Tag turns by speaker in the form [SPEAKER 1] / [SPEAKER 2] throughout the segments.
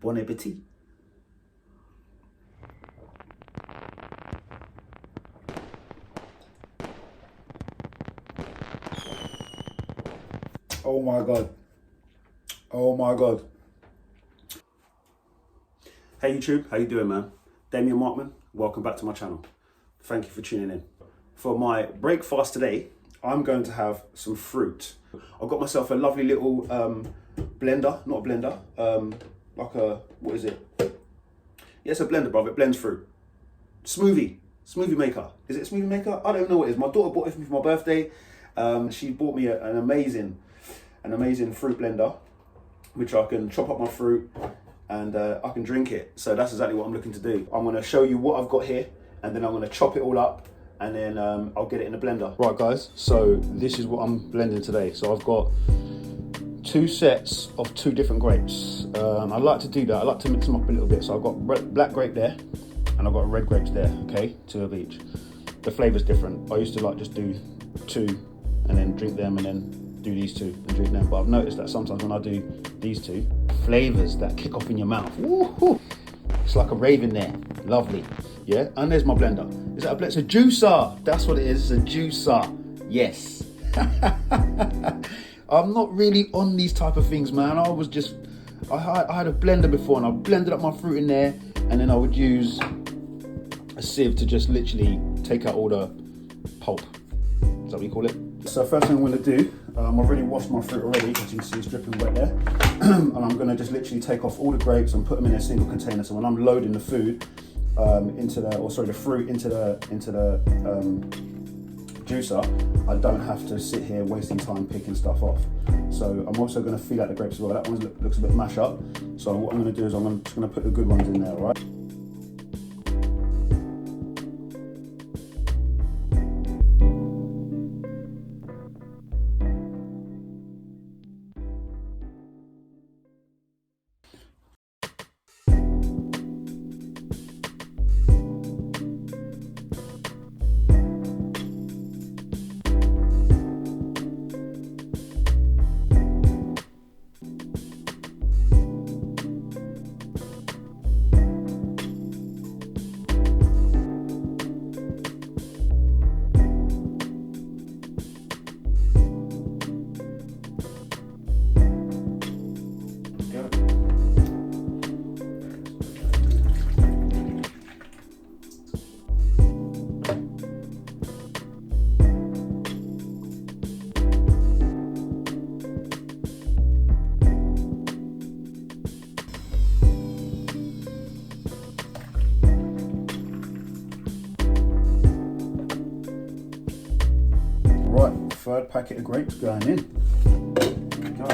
[SPEAKER 1] Bon appetit. Oh my God. Oh my God. Hey YouTube, how you doing, man? Damien Markman, welcome back to my channel. Thank you for tuning in. For my breakfast today, I'm going to have some fruit. I've got myself a lovely little blender, not a blender, like a, what is it? Yeah, it's a blender, brother, it blends fruit. Smoothie maker. Is it a smoothie maker? I don't know what it is. My daughter bought it for me for my birthday. She bought me an amazing fruit blender, which I can chop up my fruit and I can drink it. So that's exactly what I'm looking to do. I'm gonna show you what I've got here, and then I'm gonna chop it all up, and then I'll get it in the blender. Right guys, so this is what I'm blending today. So I've got 2 sets of 2 different grapes. I like to do that. I like to mix them up a little bit. So I've got black grape there, and I've got red grapes there, okay? 2 of each. The flavor's different. I used to like just do 2 and then drink them, and then do these 2 and drink them. But I've noticed that sometimes when I do these 2, flavors that kick off in your mouth. Woo-hoo. It's like a rave in there. Lovely. Yeah, and there's my blender. Is that a blender? It's a juicer. That's what it is. It's a juicer. Yes. I'm not really on these type of things, man. I had a blender before, and I blended up my fruit in there, and then I would use a sieve to just literally take out all the pulp. Is that what you call it? So first thing I'm going to do, I've already washed my fruit already, as you can see it's dripping wet there. And I'm going to just literally take off all the grapes and put them in a single container. So when I'm loading the food the fruit into the juicer, I don't have to sit here wasting time picking stuff off. So I'm also going to feel out the grapes as well. That one looks a bit mashed up. So what I'm going to do is I'm just going to put the good ones in there, all right? Right, 3rd packet of grapes going in. Go.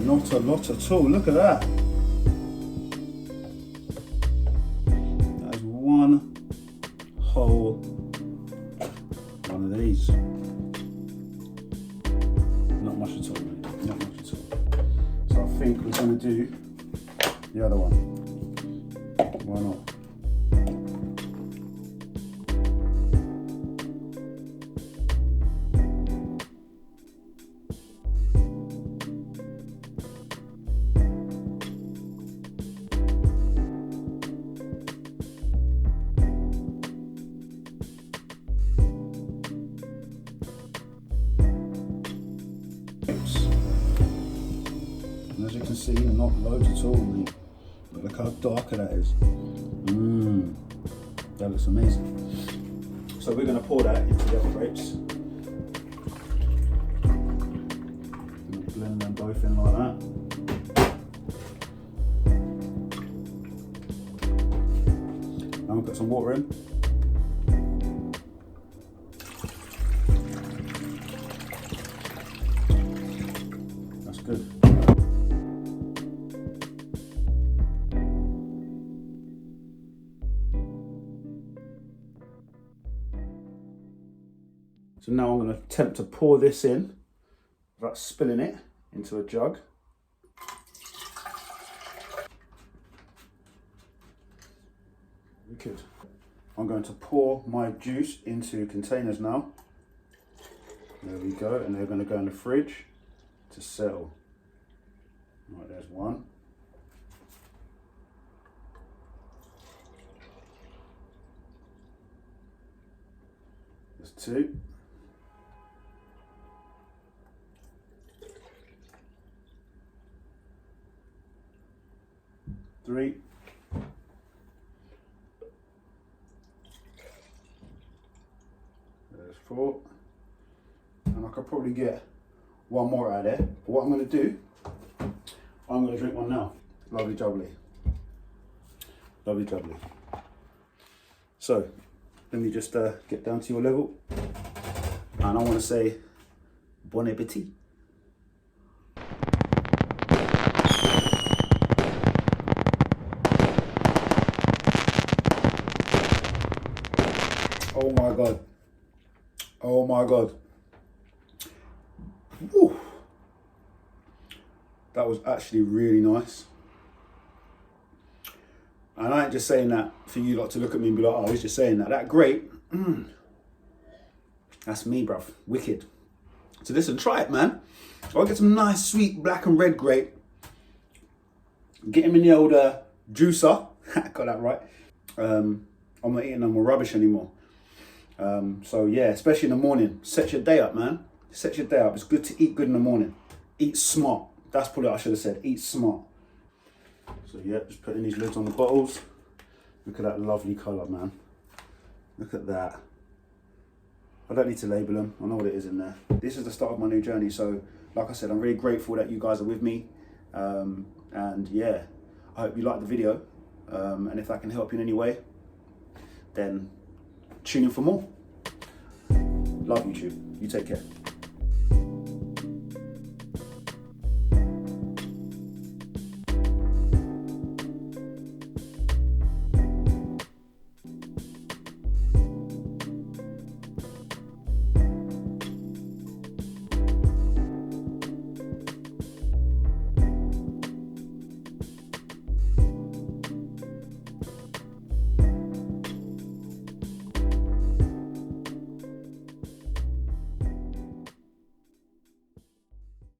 [SPEAKER 1] Not a lot at all, look at that. That's one whole one of these. Not much at all, mate. Not much at all. So I think we're going to do the other one. Why not? And as you can see, not loads at all, mate. But look how darker that is. That looks amazing. So we're going to pour that into the other grapes. Blend them both in like that. I'm going to put some water in. That's good. So now I'm going to attempt to pour this in without spilling it into a jug. Wicked. I'm going to pour my juice into containers now. There we go, and they're going to go in the fridge to settle. Right, there's one. There's two. Three. There's four. And I could probably get one more out of there. But what I'm going to do, I'm going to drink one now. Lovely jubbly. Lovely jubbly. So, let me just get down to your level. And I want to say, bon appetit. Oh my God. Oh my God. Woo. That was actually really nice. And I ain't just saying that for you lot to look at me and be like, oh, he's just saying that. That grape, that's me, bruv. Wicked. So listen, try it, man. I'll get some nice, sweet black and red grape. Get him in the old juicer. Got that right. I'm not eating no more rubbish anymore. So yeah, especially in the morning. Set your day up, man. Set your day up. It's good to eat good in the morning. Eat smart. That's probably what I should have said. Eat smart. So yeah, just putting these lids on the bottles. Look at that lovely colour, man. Look at that. I don't need to label them. I know what it is in there. This is the start of my new journey. So like I said, I'm really grateful that you guys are with me. And yeah, I hope you liked the video. And if that can help you in any way, then tune in for more. Love YouTube. You take care.